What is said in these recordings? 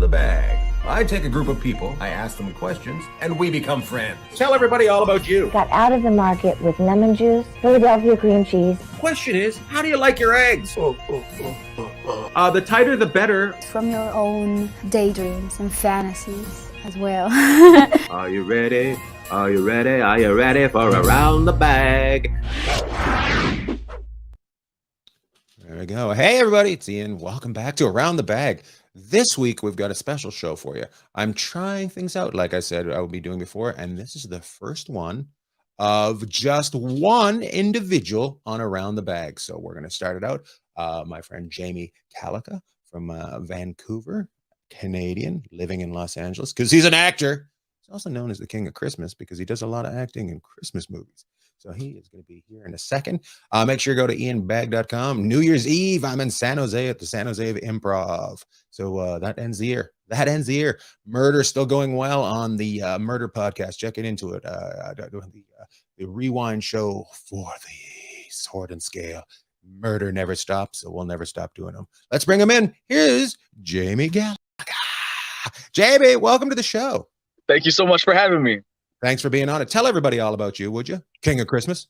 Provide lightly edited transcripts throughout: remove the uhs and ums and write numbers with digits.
the Bagg. I take a group of people, I ask them questions, and we become friends. Tell everybody all about you. Got out of the market with lemon juice, Philadelphia cream cheese. Question is, how do you like your eggs? The tighter the better. From your own daydreams and fantasies as well. Are you ready? Are you ready? Are you ready for Around the Bagg? There we go. Hey, everybody. It's Ian. Welcome back to Around the Bagg. This week, we've got a special show for you. I'm trying things out, like I said I will be doing before, and this is the first one of just one individual on Around the Bagg. So we're going to start it out. My friend Jamie Callica from Vancouver, Canadian, living in Los Angeles, because he's an actor. He's also known as the King of Christmas because he does a lot of acting in Christmas movies. So he is going to be here in a second. Make sure you go to ianbagg.com. New Year's Eve, I'm in San Jose at the San Jose Improv. So that ends the year. That ends the year. Murder's still going well on the Murder podcast. Check it into it. The rewind show for the Sword and Scale. Murder never stops, so we'll never stop doing them. Let's bring him in. Here's Jamie Gallagher. Jamie, welcome to the show. Thank you so much for having me. Thanks for being on it. Tell everybody all about you, would you? King of Christmas.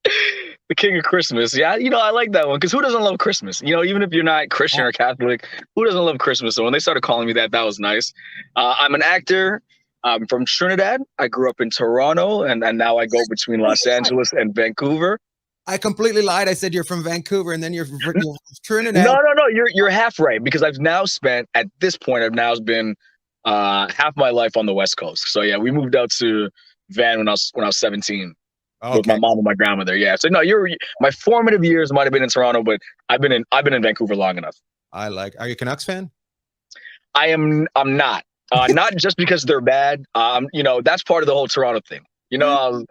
The King of Christmas. Yeah, I like that one because who doesn't love Christmas? Even if you're not Christian or Catholic, who doesn't love Christmas? So when they started calling me that was nice. I'm an actor. I'm from Trinidad. I grew up in Toronto, and now I go between Los Angeles and Vancouver. I completely lied. I said you're from Vancouver, and then you're from Trinidad. No. You're half right because I've now spent, at this point, I've now been half my life on the West Coast. So yeah, we moved out to Van when I was 17 with my mom and my grandmother. Yeah. So no, my formative years might have been in Toronto, but I've been in Vancouver long enough. Are you a Canucks fan? I'm not. Not just because they're bad. That's part of the whole Toronto thing. I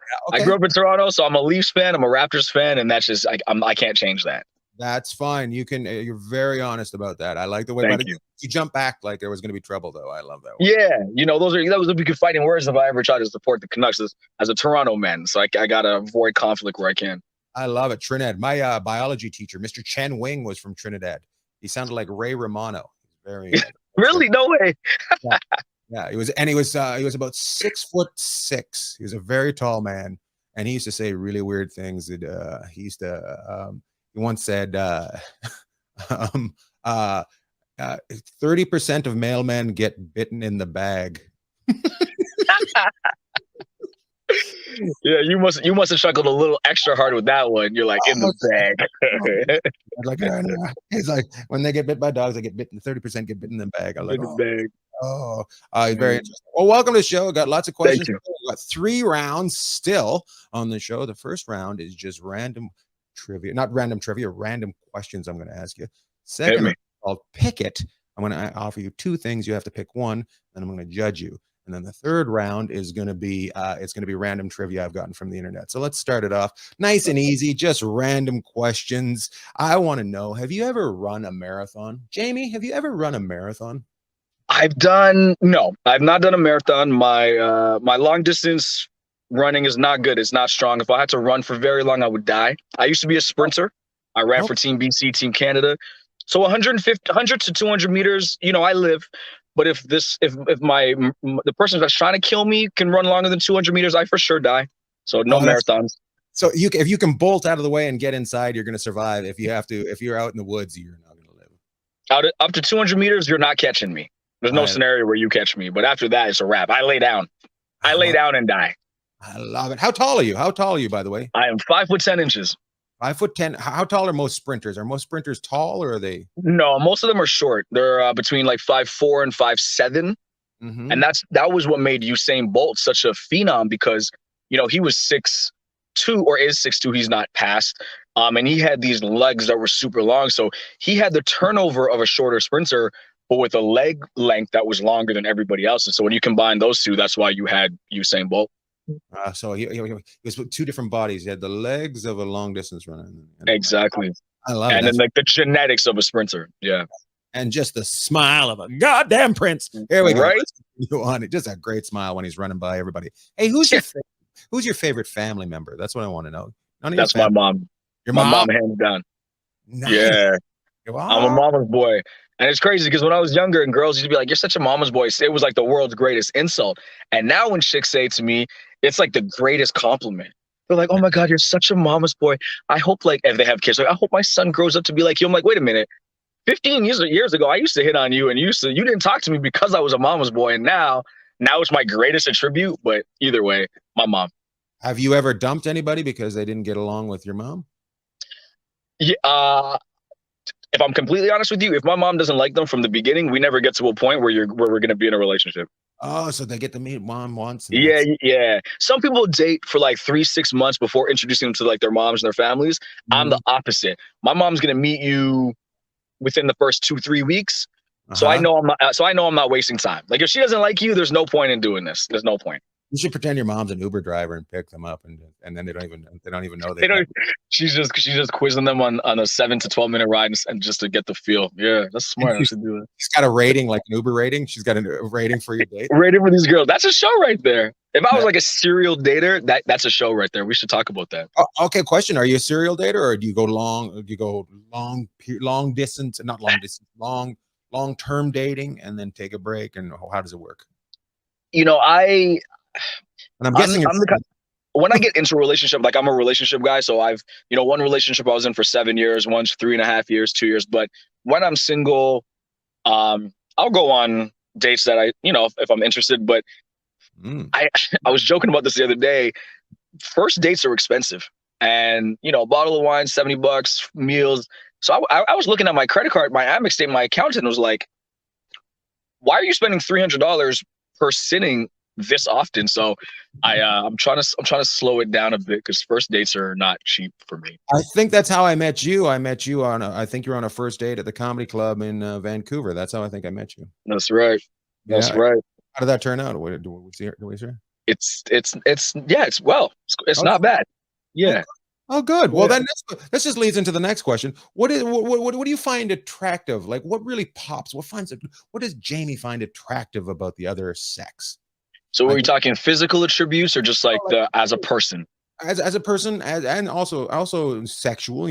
grew up in Toronto, so I'm a Leafs fan, I'm a Raptors fan, and that's just I can't change that. That's fine. You're very honest about that. I like the way Thank you. You jump back like there was going to be trouble, though. I love that one. Yeah, those would be good fighting words if I ever try to support the Canucks as a Toronto man. So I gotta avoid conflict where I can. I love it. Trinidad. My biology teacher, Mr. Chen Wing, was from Trinidad. He sounded like Ray Romano. Very really? No way. Yeah, he was about 6'6". He was a very tall man, and he used to say really weird things. That he once said 30% of mailmen get bitten in the bag. Yeah, you must have chuckled a little extra hard with that one. You're like, in the bag. It's like when they get bit by dogs, they get bitten. 30% get bitten in the bag. I'm like, in the bag. Very interesting. Well, welcome to the show. Got lots of questions. Thank you. We've got 3 rounds still on the show. The first round is just random trivia, not random trivia, random questions I'm going to ask you. Second round is called Pick It. I'm going to offer you 2 things. You have to pick one, and I'm going to judge you. And then the third round is going to be random trivia I've gotten from the internet. So let's start it off nice and easy, just random questions. I want to know, have you ever run a marathon? Jamie, have you ever run a marathon? No, I've not done a marathon. My long distance running is not good. It's not strong. If I had to run for very long, I would die. I used to be a sprinter. I ran for Team BC, Team Canada. So 100 to 200 meters, I live. But if the person that's trying to kill me can run longer than 200 meters, I for sure die. So no marathons. So if you can bolt out of the way and get inside, you're going to survive. If you're out in the woods, you're not going to live. Up to 200 meters, you're not catching me. There's no scenario where you catch me. But after that, it's a wrap. I lay down. I lay down and die. I love it. How tall are you? How tall are you, by the way? I am 5'10". 5'10". How tall are most sprinters? Are most sprinters tall, or are they? No, most of them are short. They're between like 5'4" and 5'7". Mm-hmm. And that was what made Usain Bolt such a phenom because, he was 6'2" or is 6'2". He's not past. And he had these legs that were super long. So he had the turnover of a shorter sprinter, but with a leg length that was longer than everybody else's. So when you combine those two, that's why you had Usain Bolt. So he was with 2 different bodies. He had the legs of a long distance runner. Exactly. I love it. And then like the genetics of a sprinter. Yeah. And just the smile of a goddamn prince. Here we go. Right? You on it. Just a great smile when he's running by everybody. Hey, who's your favorite family member? That's what I want to know. That's my mom. Your mom? My mom, hands down. Nice. Yeah. Wow. I'm a mama's boy. And it's crazy because when I was younger and girls used to be like, "You're such a mama's boy," it was like the world's greatest insult. And now when chicks say it to me, it's like the greatest compliment. They're like, "Oh my God, you're such a mama's boy. I hope like if they have kids, like I hope my son grows up to be like you." I'm like, wait a minute. 15 years ago, I used to hit on you and you didn't talk to me because I was a mama's boy. And now it's my greatest attribute. But either way, my mom. Have you ever dumped anybody because they didn't get along with your mom? Yeah, if I'm completely honest with you, if my mom doesn't like them from the beginning, we never get to a point where we're going to be in a relationship. Oh, so they get to meet mom once. Yeah, yeah. Some people date for like 3-6 months before introducing them to like their moms and their families. I'm the opposite. My mom's going to meet you within the first 2-3 weeks. So I know I'm not wasting time. Like if she doesn't like you, there's no point in doing this. There's no point. You should pretend your mom's an Uber driver and pick them up, and then they don't even know She's just quizzing them on a 7 to 12 minute ride and just to get the feel. Yeah, that's smart. I should do it. She's got a rating like an Uber rating. She's got a rating for your date. Rating for these girls. That's a show right there. If I was like a serial dater, that's a show right there. We should talk about that. Oh, okay, question: are you a serial dater, or do you go long? Do you go long distance, not long distance, long term dating, and then take a break? And how does it work? You know, and I'm guessing when I get into a relationship, like I'm a relationship guy. So I've, one relationship I was in for 7 years, one's 3.5 years, 2 years. But when I'm single, I'll go on dates that if I'm interested. But I was joking about this the other day. First dates are expensive, and a bottle of wine, $70, meals. So I was looking at my credit card, my Amex statement, my accountant was like, "Why are you spending $300 per sitting this often?" So I'm trying to slow it down a bit because first dates are not cheap for me. I think that's how I met you. I met you I think you're on a first date at the comedy club in Vancouver. That's how I think I met you. That's right. That's right. How did that turn out? Do we see her? It's not bad. Yeah. Oh, good. Well, then this just leads into the next question. What do you find attractive? Like, what really pops? What does Jamie find attractive about the other sex? So, are we talking physical attributes or just like as a person? As a person, and also sexual.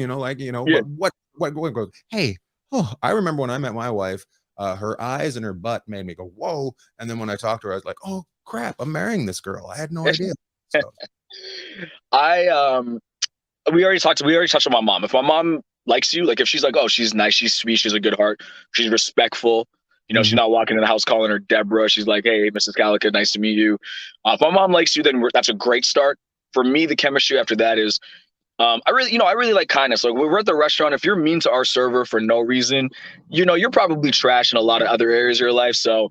What goes? Hey, I remember when I met my wife. Her eyes and her butt made me go, whoa. And then when I talked to her, I was like, oh crap, I'm marrying this girl. I had no idea. So. We already touched on my mom. If my mom likes you, like if she's like, oh, she's nice, she's sweet, she's a good heart, she's respectful, she's not walking in the house calling her Deborah. She's like, hey, Mrs. Callica, nice to meet you. If my mom likes you, then that's a great start. For me, the chemistry after that is, I really like kindness. Like when we're at the restaurant, if you're mean to our server for no reason, you're probably trash in a lot of other areas of your life. So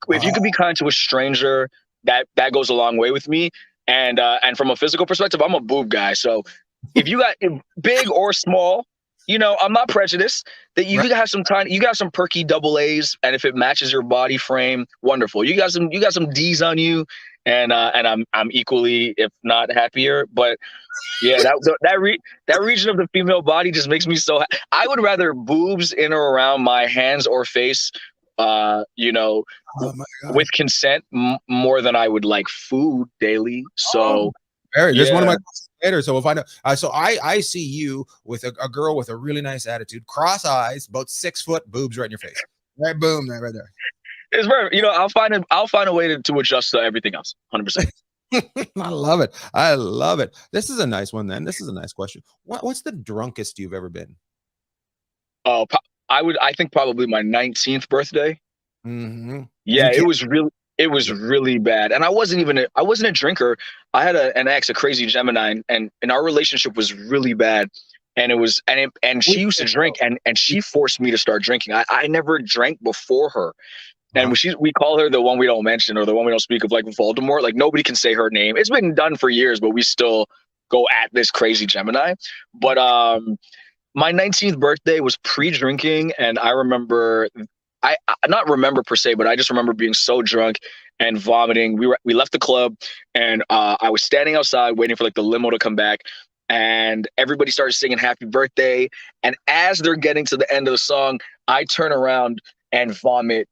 if you could be kind to a stranger, that goes a long way with me. And from a physical perspective, I'm a boob guy. So if you got big or small, I'm not prejudiced. That you could have some perky double A's, and if it matches your body frame, wonderful. You got some D's on you, and I'm equally, if not happier. But yeah, that region of the female body just makes me so. I would rather boobs in or around my hands or face, with consent more than I would like food daily. So. There's one of my questions later. So if I know, I see you with a girl with a really nice attitude, cross eyes, about 6 foot, boobs right in your face, right, boom, right there. It's very, I'll find a way to adjust to everything else, 100%. I love it. I love it. This is a nice one. Then this is a nice question. What's the drunkest you've ever been? Oh, I think probably my 19th birthday. Mm-hmm. Yeah, it was really bad. And I wasn't a drinker. I had an ex, a crazy Gemini, and our relationship was really bad. And she used to drink and she forced me to start drinking. I never drank before her. And we call her the one we don't mention, or the one we don't speak of, like Voldemort. Like nobody can say her name. It's been done for years, but we still go at this crazy Gemini. But my 19th birthday was pre-drinking, and I remember, I not remember per se, but I just remember being so drunk and vomiting. We left the club, and I was standing outside waiting for like the limo to come back, and everybody started singing "Happy Birthday." And as they're getting to the end of the song, I turn around and vomit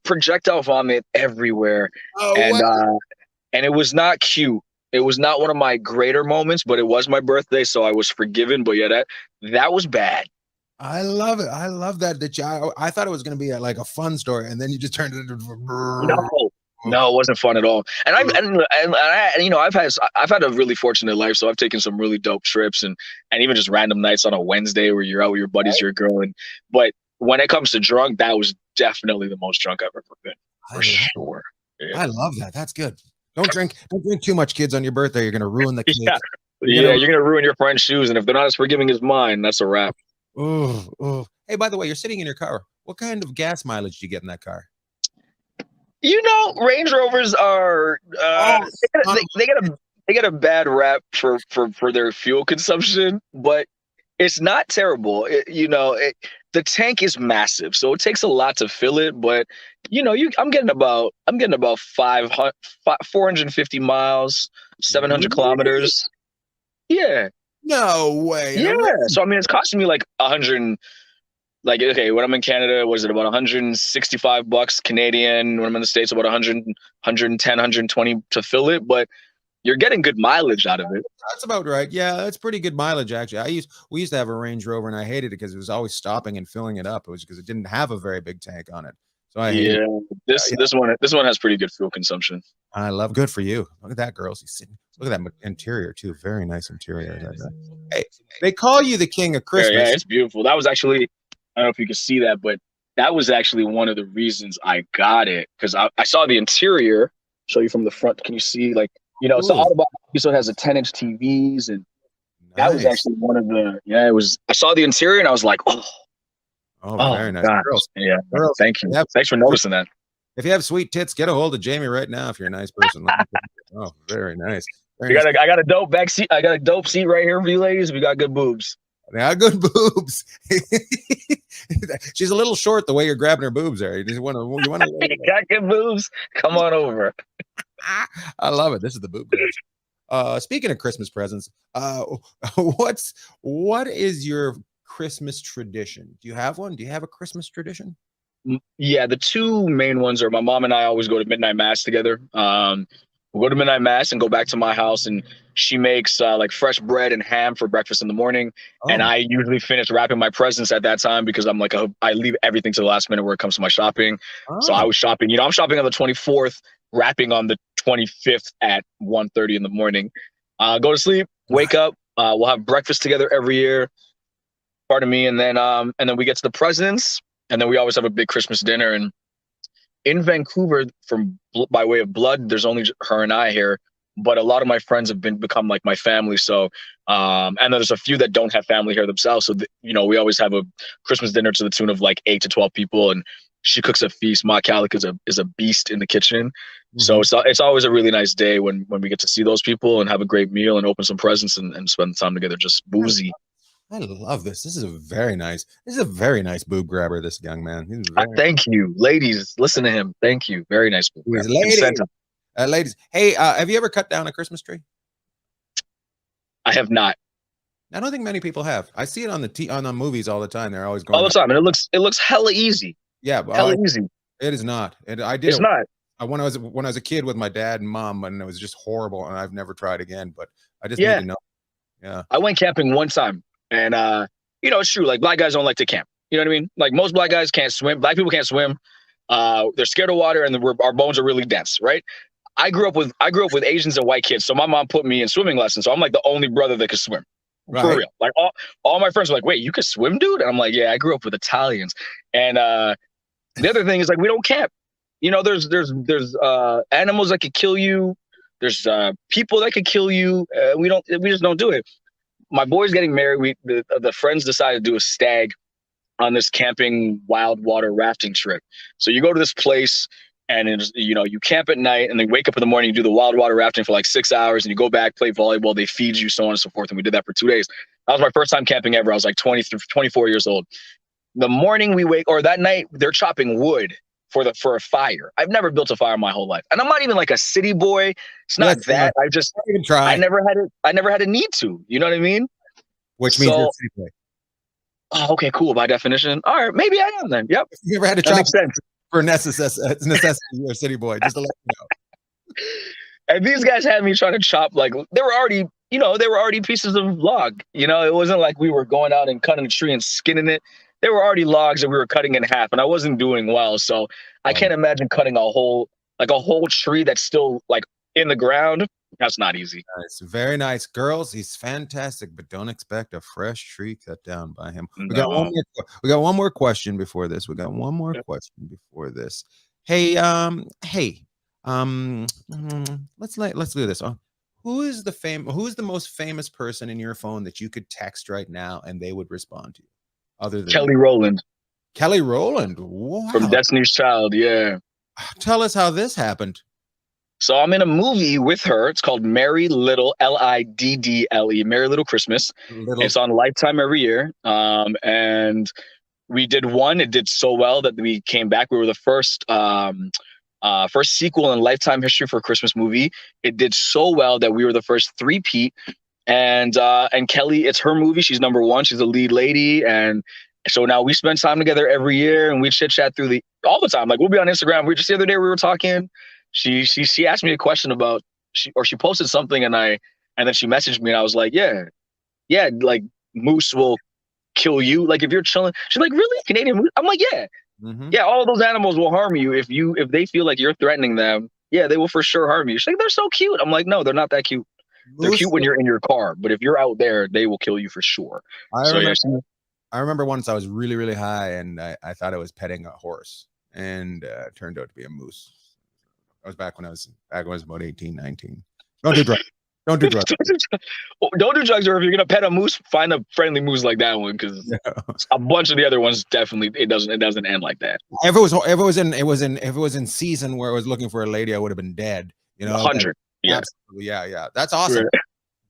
projectile vomit everywhere. And it was not cute. It was not one of my greater moments, but it was my birthday, so I was forgiven. But yeah, that was bad. I love it. I love that. I thought it was going to be like a fun story, and then you just turned it into. No, it wasn't fun at all. And I've had a really fortunate life, so I've taken some really dope trips and even just random nights on a Wednesday where you're out with your buddies, your girl. But when it comes to drunk, that was definitely the most drunk I've ever been, for sure. Yeah. I love that. That's good. Don't drink too much, kids, on your birthday. You're going to ruin the kids. You're going to ruin your friend's shoes, and if they're not as forgiving as mine, that's a wrap. Oh. Hey, by the way, you're sitting in your car. What kind of gas mileage do you get in that car? Range Rovers are they get a bad rap for their fuel consumption, but it's not terrible. The tank is massive, so it takes a lot to fill it. But I'm getting about 450 miles, 700 kilometers. Yeah. No way. Yeah. So it's costing me like 100. Like, okay, when I'm in Canada, was it about $165 Canadian? When I'm in the States, about 100, 110, 120 to fill it. But you're getting good mileage out of it. That's about right. Yeah, that's pretty good mileage, actually. We used to have a Range Rover, and I hated it because it was always stopping and filling it up. It was because it didn't have a very big tank on it. So I hated it. This one has pretty good fuel consumption. I love. Good for you. Look at that, girls. Look at that interior too. Very nice interior. Hey, they call you the king of Christmas. Yeah, it's beautiful. That was actually, I don't know if you can see that, but that was actually one of the reasons I got it, because I saw the interior. Show you from the front. Can you see, like, it's an Autobahn, so it has a 10-inch TVs, and that was actually one of the. Yeah, it was. I saw the interior and I was like, oh, very nice. Girls. Yeah, girls. Thank you. Thanks for noticing that. If you have sweet tits, get a hold of Jamie right now. If you're a nice person. Oh, very nice. I got a dope back seat. I got a dope seat right here for you ladies. We got good boobs. They got good boobs. She's a little short the way you're grabbing her boobs there. You want to got good boobs. Come on over. I love it. This is the boob grabs. Speaking of Christmas presents, what is your Christmas tradition? Do you have one? Do you have a Christmas tradition? Yeah, the two main ones are my mom and I always go to midnight mass together. We'll go to midnight mass and go back to my house, and she makes like fresh bread and ham for breakfast in the morning. And I usually finish wrapping my presents at that time because I'm like, I leave everything to the last minute where it comes to my shopping. So I was shopping, I'm shopping on the 24th, wrapping on the 25th at 1:30 in the morning. Go to sleep, wake up. We'll have breakfast together every year. Pardon me. And then we get to the presents, and then we always have a big Christmas dinner. And in Vancouver, by way of blood, there's only her and I here, but a lot of my friends have become like my family. So, and there's a few that don't have family here themselves. So, we always have a Christmas dinner to the tune of like 8 to 12 people, and she cooks a feast. Ma Callica is a beast in the kitchen. Mm-hmm. So it's always a really nice day when we get to see those people and have a great meal and open some presents and spend the time together, just boozy. I love this. This is a very nice boob grabber, this young man. Thank you. Ladies, listen to him. Thank you. Very nice boob grabber. Ladies. Hey, have you ever cut down a Christmas tree? I have not. I don't think many people have. I see it on the movies all the time. They're always going all the time, and it looks hella easy. Yeah, hella easy. It is not. It's not. When I was a kid with my dad and mom, and it was just horrible, and I've never tried again. But I just need to know. Yeah, I went camping one time. And, it's true. Like, black guys don't like to camp. You know what I mean? Like, most black guys can't swim. Black people can't swim. They're scared of water, and our bones are really dense, right? I grew up with Asians and white kids. So my mom put me in swimming lessons. So I'm like the only brother that could swim. Right. For real. Like, all my friends were like, wait, you could swim, dude? And I'm like, yeah, I grew up with Italians. And the other thing is, like, we don't camp. There's animals that could kill you. There's people that could kill you. We just don't do it. My boy's getting married. The friends decided to do a stag on this camping wild water rafting trip. So you go to this place, and it's, you camp at night, and then wake up in the morning, you do the wild water rafting for like 6 hours, and you go back, play volleyball, they feed you, so on and so forth. And we did that for 2 days. That was my first time camping ever. I was like 24 years old. The morning that night, they're chopping wood for a fire. I've never built a fire in my whole life. And I'm not even like a city boy. It's not that. I just try. I never had a need to. You know what I mean? Which means you're a city boy. Oh, okay, cool. By definition. All right, maybe I am then. Yep. You ever had to chop for necessity, you're a city boy, just to let you know. And these guys had me trying to chop, like, they were already, you know, they were already pieces of log. You know, it wasn't like we were going out and cutting a tree and skinning it. They were already logs that we were cutting in half, and I wasn't doing well. So I can't imagine cutting a whole tree that's still like in the ground. That's not easy. Nice. Very nice. Girls, he's fantastic, but don't expect a fresh tree cut down by him. We got one more question before this. Hey, let's do this. Who's the most famous person in your phone that you could text right now and they would respond to you? Other than Kelly Rowland. Kelly Rowland. Wow. From Destiny's Child, yeah. Tell us how this happened. So I'm in a movie with her. It's called Merry Little, Liddle, Merry Little Christmas. It's on Lifetime every year. And we did one. It did so well that we came back. We were the first sequel in Lifetime history for a Christmas movie. It did so well that we were the first three-peat. And Kelly, it's her movie. She's number one. She's the lead lady. And so now we spend time together every year, and we chit chat all the time. Like, we'll be on Instagram. Just the other day we were talking. She asked me a question about she posted something, and then she messaged me, and I was like, yeah, like moose will kill you. Like if you're chilling. She's like, really? Canadian moose? I'm like, yeah. Mm-hmm. Yeah, all of those animals will harm you if they feel like you're threatening them. Yeah, they will for sure harm you. She's like, they're so cute. I'm like, no, they're not that cute. They're cute when you're in your car, but if you're out there, they will kill you for sure. I remember once I was really, really high, and I thought I was petting a horse, and it turned out to be a moose. I was back when I was about 18, 19. Don't do drugs. Don't do drugs. Don't do drugs, or if you're gonna pet a moose, find a friendly moose like that one, because a bunch of the other ones definitely it doesn't end like that. If it was in season where I was looking for a lady, I would have been dead. You know, 100. Yes. Absolutely. Yeah. That's awesome.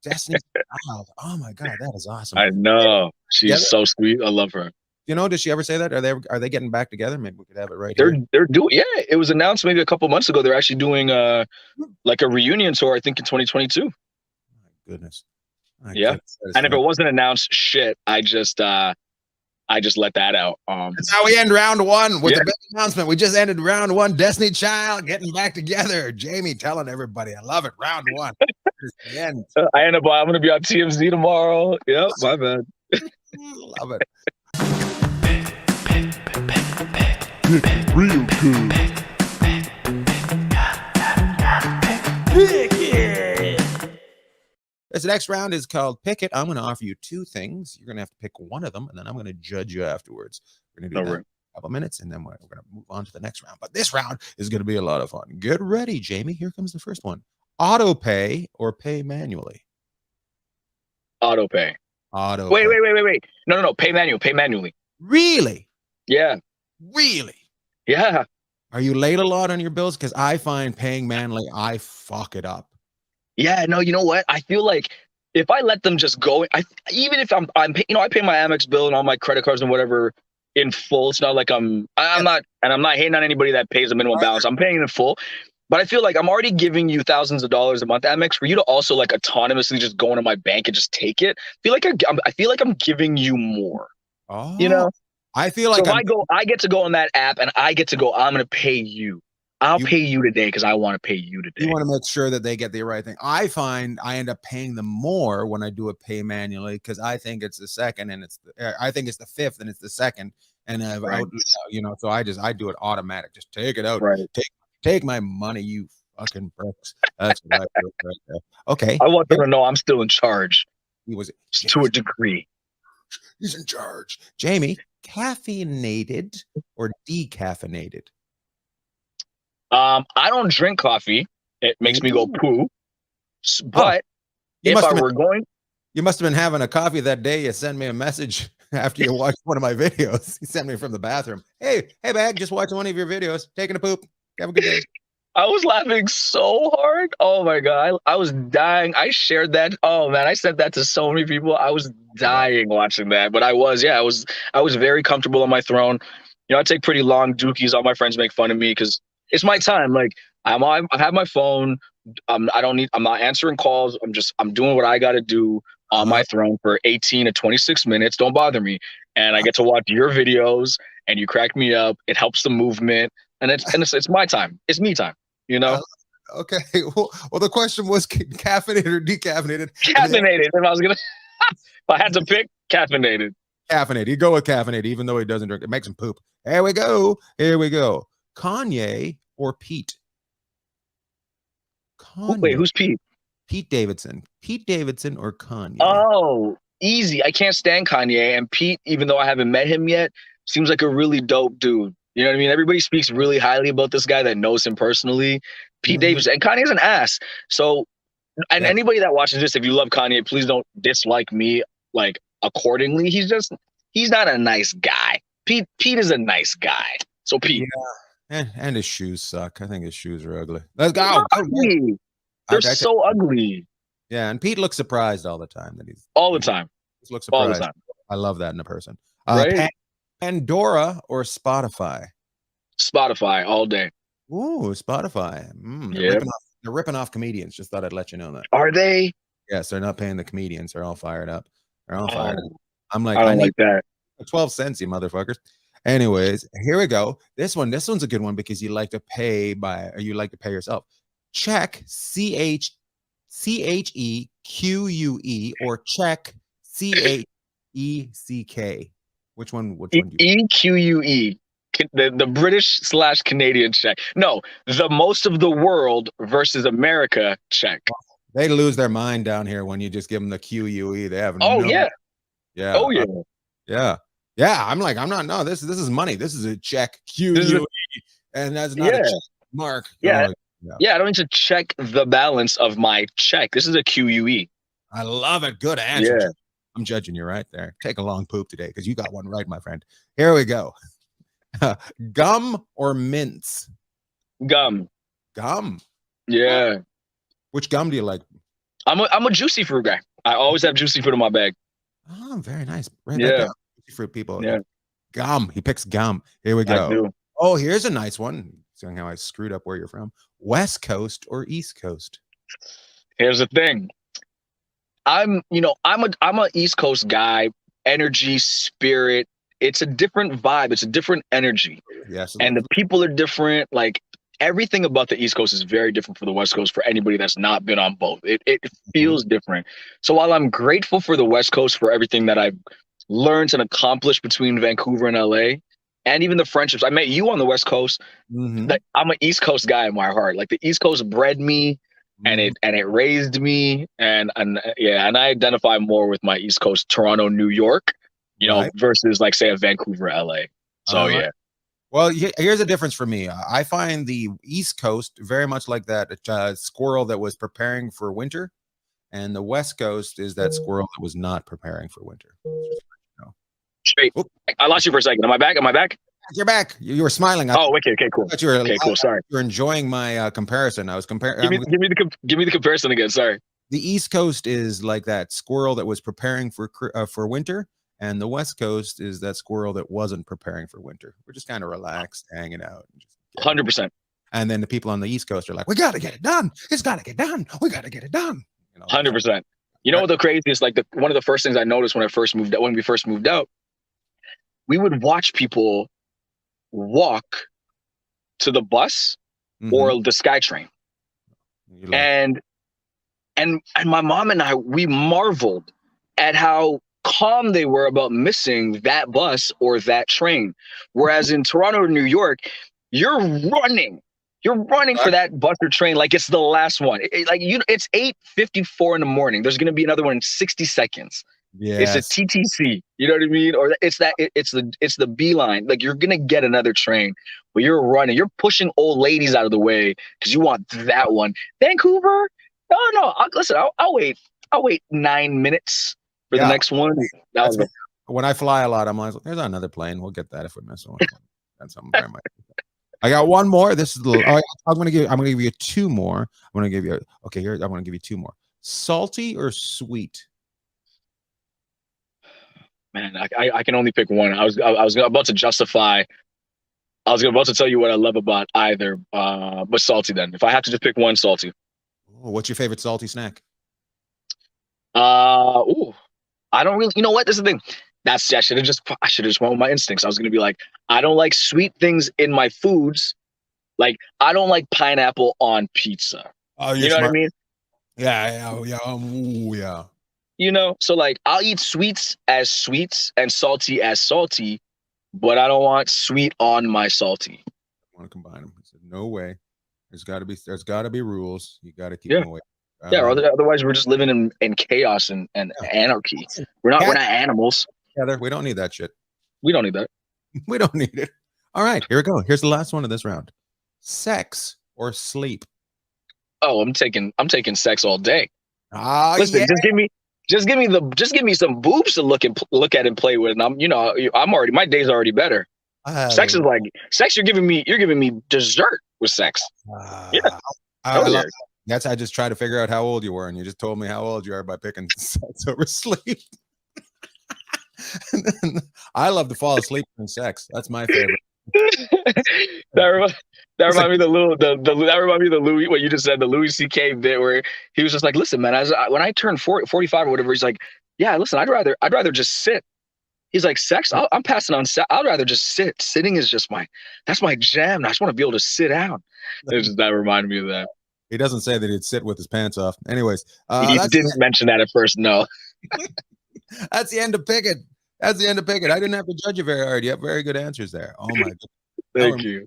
Destiny's Child. Oh my God, that is awesome. I know. She's so sweet. I love her. You know, did she ever say that? Are they getting back together? Maybe we could have it right here. They're doing. Yeah, it was announced maybe a couple months ago. They're actually doing like a reunion tour, I think in 2022. My goodness. Yeah. And if it wasn't announced, shit, I just let that out. That's how we end round one with the big announcement. We just ended round one. Destiny Child getting back together. Jamie telling everybody, I love it. Round one. The end. I'm gonna be on TMZ tomorrow. Yep, my bad. Love it. Real good. Pick it. This next round is called Pick It. I'm going to offer you two things. You're going to have to pick one of them, and then I'm going to judge you afterwards. We're going to do that in a couple minutes, and then we're going to move on to the next round. But this round is going to be a lot of fun. Get ready, Jamie. Here comes the first one. Auto pay or pay manually? Auto pay. Wait. No. Pay manually. Really? Yeah. Really? Yeah. Are you late a lot on your bills? Because I find paying manually, I fuck it up. Yeah, no, you know what? I feel like if I let them just go, even if I'm I pay my Amex bill and all my credit cards and whatever in full. It's not like I'm not hating on anybody that pays a minimum balance. I'm paying in full. But I feel like I'm already giving you thousands of dollars a month, Amex, for you to also like autonomously just go into my bank and just take it. I feel like I'm giving you more. Oh, you know? I feel like so I get to go on that app and I get to go, I'm going to pay you. I'll pay you today because I want to pay you today. You want to make sure that they get the right thing. I find I end up paying them more when I do it pay manually because I think it's the second and I think it's the fifth and it's the second. And so I do it automatic. Just take it out. Right. Take my money, you fucking bricks. That's what I do right there. Okay. I want them to know I'm still in charge. To a degree. He's in charge. Jamie, caffeinated or decaffeinated? I don't drink coffee. It makes me go poo. But you must have been having a coffee that day. You send me a message after you watched one of my videos. You sent me from the bathroom. Hey, Bag, just watching one of your videos, taking a poop. Have a good day. I was laughing so hard. Oh my God. I was dying. I shared that. Oh man, I sent that to so many people. I was dying watching that. But I was very comfortable on my throne. I take pretty long dookies. All my friends make fun of me because it's my time. Like I have my phone. I'm not answering calls. I'm doing what I gotta do on my throne for 18 to 26 minutes. Don't bother me. And I get to watch your videos and you crack me up. It helps the movement. And it's my time. It's me time, Okay. Well, the question was caffeinated or decaffeinated. Caffeinated. If I was gonna, if I had to pick, caffeinated. Caffeinated. You go with caffeinated, even though he doesn't drink. It makes him poop. Here we go. Here we go. Kanye or Pete? Wait, Kanye. who's Pete? Pete Davidson. Pete Davidson or Kanye? Oh, easy. I can't stand Kanye, and Pete, even though I haven't met him yet, seems like a really dope dude. You know what I mean? Everybody speaks really highly about this guy that knows him personally. Pete Davidson, and Kanye's an ass. So, and anybody that watches this, if you love Kanye, please don't dislike me like accordingly. He's not a nice guy. Pete is a nice guy. So Pete. Yeah. And his shoes suck. I think his shoes are ugly. Let's go. Ugly. They're so ugly. Yeah, and Pete looks surprised all the time that he's all the time. He looks surprised. All the time. I love that in a person. Right? Pandora or Spotify? Spotify all day. Ooh, Spotify. They're ripping off comedians. Just thought I'd let you know that. Are they? Yes, they're not paying the comedians. They're all fired up. They're all fired up. I'm like, I don't like that. 12 cents, you motherfuckers. Anyways, here we go. This one's a good one because you like to pay yourself. Check CHEQUE or check CHECK. Which one do you EQUE? The British / Canadian check. No, the most of the world versus America check. They lose their mind down here when you just give them the QUE. They have yeah. Oh yeah. Yeah. I'm like, no, this is money. This is a check QUE. And that's not a check mark. Yeah. Yeah, I don't need to check the balance of my check. This is a QUE. I love it. Good answer. Yeah. I'm judging you right there. Take a long poop today because you got one right, my friend. Here we go. Gum or mints? Gum. Yeah. Which gum do you like? I'm a juicy fruit guy. I always have juicy fruit in my bag. Oh, very nice. Right, yeah. Juicy fruit people. Yeah. Gum. He picks gum. Here we go. I do. Oh, here's a nice one. Seeing how I screwed up where you're from. West Coast or East Coast? Here's the thing. I'm a East Coast guy. Energy, spirit. It's a different vibe. It's a different energy. Yes. And the people are different. Like everything about the East Coast is very different for the West Coast for anybody that's not been on both. It feels different. So while I'm grateful for the West Coast for everything that I've learned and accomplished between Vancouver and LA, and even the friendships. I met you on the West Coast. Like, I'm an East Coast guy in my heart. Like the East Coast bred me and it raised me. And I identify more with my East Coast, Toronto, New York, versus like say a Vancouver, LA. So yeah. Well, here's a difference for me. I find the East Coast very much like that squirrel that was preparing for winter. And the West Coast is that squirrel that was not preparing for winter. Straight. I lost you for a second. Am I back? You're back. You were smiling. Oh, okay, cool. Cool. Sorry. You're enjoying my comparison. I was comparing. Give me the comparison again. Sorry. The East Coast is like that squirrel that was preparing for winter, and the West Coast is that squirrel that wasn't preparing for winter. We're just kind of relaxed, hanging out. 100%. And then the people on the East Coast are like, "We got to get it done. It's got to get done. We got to get it done." 100%. You know what the craziest? Like one of the first things I noticed when we first moved out. We would watch people walk to the bus or the SkyTrain. And my mom and I, we marveled at how calm they were about missing that bus or that train. Whereas in Toronto or New York, you're running for that bus or train like it's the last one. It's 8:54 in the morning. There's going to be another one in 60 seconds. Yes. It's a TTC, you know what I mean? Or it's the beeline. Like you're gonna get another train, but you're running. You're pushing old ladies out of the way because you want that one. Vancouver? No. I'll wait. I'll wait 9 minutes for the next one. When I fly a lot, I'm like, "There's another plane. We'll get that if we miss one." That's something very much. I got one more. This is I'm gonna give you two more. I'm gonna give you two more. Salty or sweet? Man, I can only pick one. I was about to justify. I was about to tell you what I love about either, but salty. Then, if I have to just pick one, salty. Oh, what's your favorite salty snack? I don't really. You know what? This is the thing. I should have just went with my instincts. I was gonna be like, I don't like sweet things in my foods, Like, I don't like pineapple on pizza. Oh, You know what I mean? Yeah. You know, so like I'll eat sweets and salty as salty, but I don't want sweet on my salty. I want to combine them. He said, no way. There's got to be rules. You got to keep Yeah. them away. Yeah, otherwise we're just living in chaos and anarchy. We're not animals. Heather, we don't need that shit. We don't need that. We don't need it. All right, here we go. Here's the last one of this round. Sex or sleep? Oh, I'm taking sex all day. Listen, just give me some boobs to look at and play with. And my day's already better. Sex. You're giving me dessert with sex. I just tried to figure out how old you were, and you just told me how old you are by picking sex over sleep. I love to fall asleep in sex. That's my favorite. that reminds me of the Louis, what you just said, the Louis C.K. bit where he was just like, listen, man, when I turned 45 or whatever, he's like, yeah, listen, I'd rather just sit. He's like, sex, I'm passing on sex. I'd rather just sit. Sitting is just that's my jam. I just want to be able to sit down. That reminded me of that. He doesn't say that he'd sit with his pants off. Anyways, he didn't mention that at first. No. That's the end of Pick It. I didn't have to judge you very hard. You have very good answers there. Oh my God. Thank you.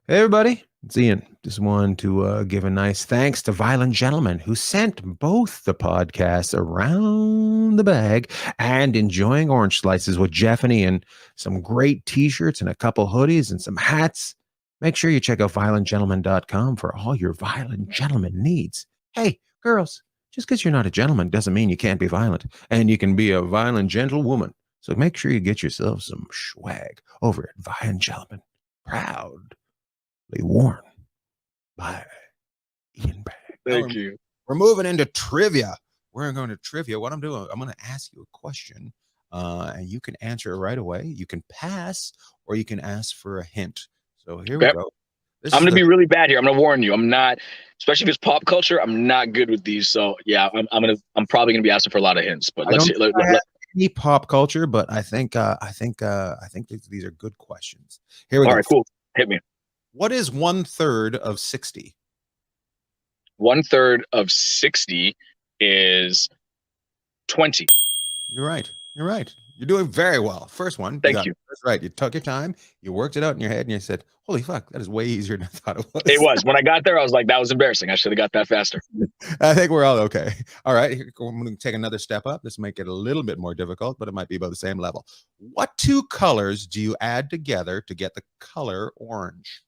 Hey everybody, it's Ian. Just wanted to give a nice thanks to Violent Gentleman who sent both the podcasts Around the Bag and Enjoying Orange Slices with Jeff and Ian some great t-shirts and a couple hoodies and some hats. Make sure you check out violentgentleman.com for all your Violent Gentleman needs. Hey, girls, just because you're not a gentleman doesn't mean you can't be violent, and you can be a violent gentlewoman. So make sure you get yourself some swag over at Violent Gentleman. Proudly worn by Ian Bagg. Thank you. We're moving into trivia. We're going to trivia. What I'm doing, I'm going to ask you a question, and you can answer it right away. You can pass, or you can ask for a hint. So here we go. I'm going to be really bad here. I'm going to warn you. I'm not, especially if it's pop culture, I'm not good with these. So yeah, I'm probably going to be asking for a lot of hints. But let's see. Any pop culture, but I think these are good questions. Here we go. All right, cool. Hit me. What is 1/3 of 60? 1/3 of 60 is 20. You're right. You're doing very well. First one. Thank you. That's right. You took your time. You worked it out in your head, and you said, "Holy fuck, that is way easier than I thought it was." It was. When I got there, I was like, "That was embarrassing. I should have got that faster." I think we're all okay. All right, I'm going to take another step up. This might get a little bit more difficult, but it might be about the same level. What two colors do you add together to get the color orange?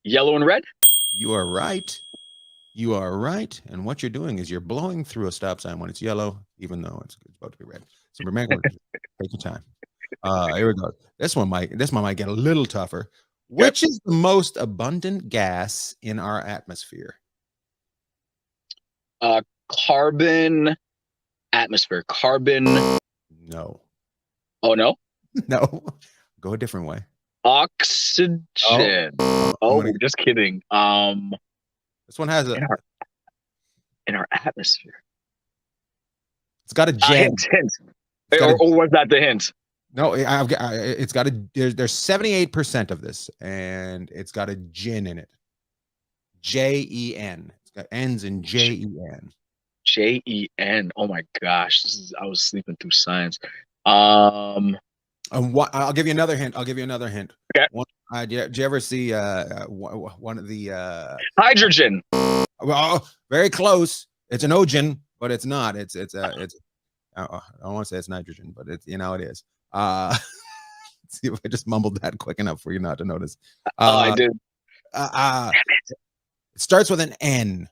Yellow and red. You are right. And what you're doing is you're blowing through a stop sign when it's yellow, even though it's about to be red. So remember, take your time. Here we go. This one might get a little tougher. Which is the most abundant gas in our atmosphere? Carbon. Atmosphere. Carbon. No. Oh no. No. Go a different way. Oxygen. Just kidding. This one has in our atmosphere. It's got a gin. Hint. Or was that the hint? No, it's got there's 78% of this, and it's got a gin in it. Jen. It's got ends in Jen. Jen. Oh my gosh, I was sleeping through science. I'll give you another hint. Okay. Did you ever see one of the hydrogen? Well, very close. It's an ogen, but it's not. It's I don't want to say it's nitrogen, but it's it is. Let's see if I just mumbled that quick enough for you not to notice. I did. It starts with an N.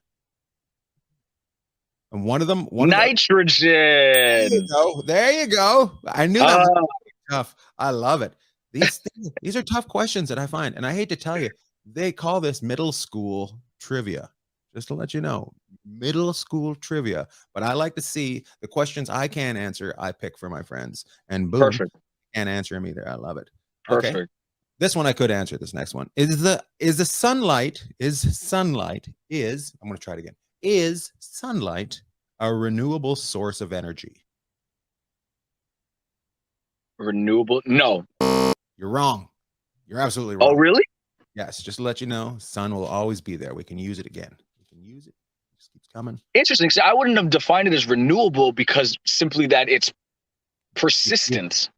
And one of them nitrogen. There you go. I knew that was tough. I love it. These are tough questions that I find, and I hate to tell you, they call this middle school trivia. Just to let you know, middle school trivia. But I like to see the questions I can't answer, I pick for my friends. And boom, perfect. Can't answer them either. I love it. Perfect. Okay. This one I could answer. This next one is sunlight. I'm going to try it again. Is sunlight a renewable source of energy? Renewable? No. You're wrong. You're absolutely wrong. Oh, really? Yes, just to let you know, sun will always be there. We can use it again. We can use it. It just keeps coming. Interesting. So I wouldn't have defined it as renewable because simply that it's persistent.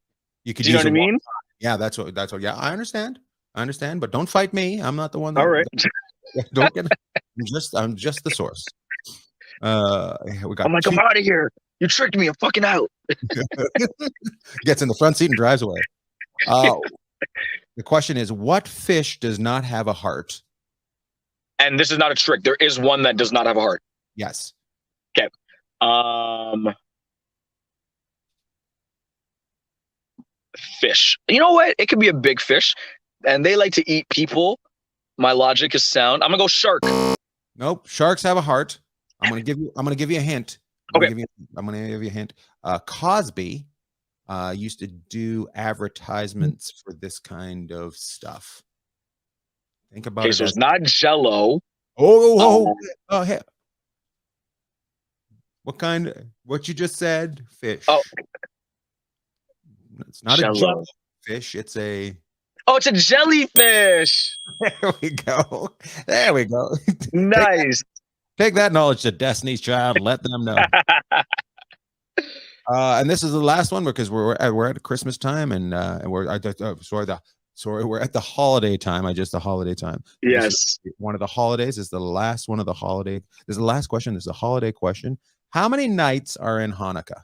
You could Do you know use what I mean? Yeah, that's what. Yeah, I understand. But don't fight me. I'm not the one. That, All right. don't get. I'm just the source. We got. I'm like, I'm out of here. You tricked me. I'm fucking out. Gets in the front seat and drives away. The question is, what fish does not have a heart? And this is not a trick. There is one that does not have a heart. Yes. Okay. Fish. You know what? It could be a big fish, and they like to eat people. My logic is sound. I'm gonna go shark. Nope. Sharks have a heart. I'm gonna give you a hint. I'm gonna give you a hint. Cosby used to do advertisements for this kind of stuff. Think about it. So it's not Jello. Oh, hey. What you just said? Fish. Oh, it's not Jello. a jellyfish. It's a. Oh, it's a jellyfish. There we go. Nice. Take that knowledge to Destiny's Child and let them know. And this is the last one because we're at Christmas time and we're at the holiday time. The holiday time. Yes. One of the holidays is the last one of the holiday. This is the last question. This is the holiday question. How many nights are in Hanukkah?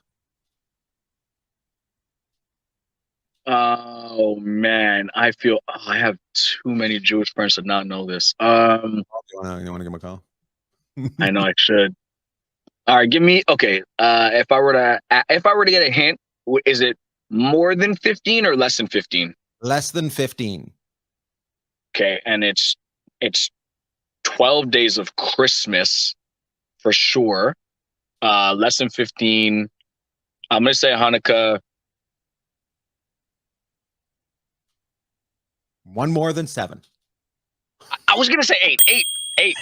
Oh man, I feel I have too many Jewish friends to not know this. You want to give him a call? I know I should. All right, give me if I were to get a hint, is it more than 15 or less than 15? Less than 15. Okay, and it's 12 days of Christmas for sure. Less than 15. I'm gonna say Hanukkah. One more than 7. I was gonna say 8. 8.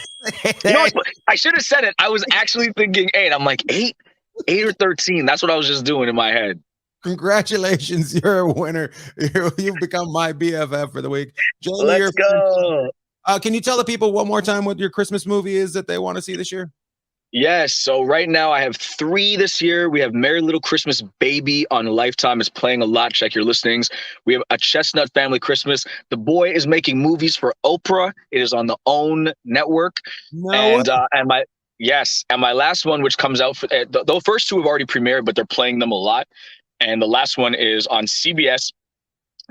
You know what? I should have said it. I was actually thinking 8. I'm like 8 or 13. That's what I was just doing in my head. Congratulations, you're a winner. You've become my BFF for the week. Jamie, Let's go. Can you tell the people one more time what your Christmas movie is that they want to see this year? Yes. So right now I have 3 this year. We have Merry Little Christmas Baby on Lifetime. It's playing a lot. Check your listings. We have A Chestnut Family Christmas. The Boy is making movies for Oprah. It is on the OWN network. And my last one, which comes out for the first 2 have already premiered, but they're playing them a lot. And the last one is on CBS.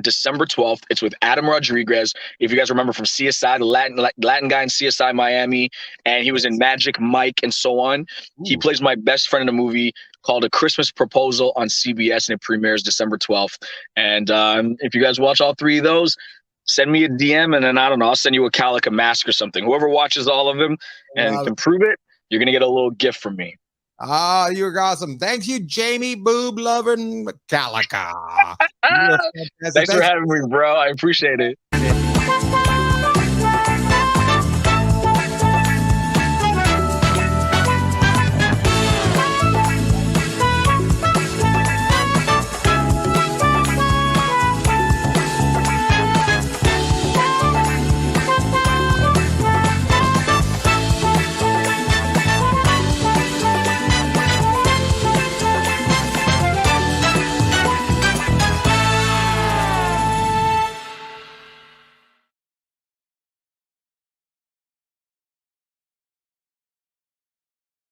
December 12th. It's with Adam Rodriguez. If you guys remember from CSI, the Latin guy in CSI Miami, and he was in Magic Mike and so on. Ooh. He plays my best friend in a movie called A Christmas Proposal on CBS, and it premieres December 12th. And if you guys watch all 3 of those, send me a DM, and then I don't know, I'll send you a Callica mask or something. Whoever watches all of them and can prove it, you're gonna get a little gift from me. You're awesome. Thank you, Jamie Boob Lovin' Callica. Thanks for having me, bro. I appreciate it.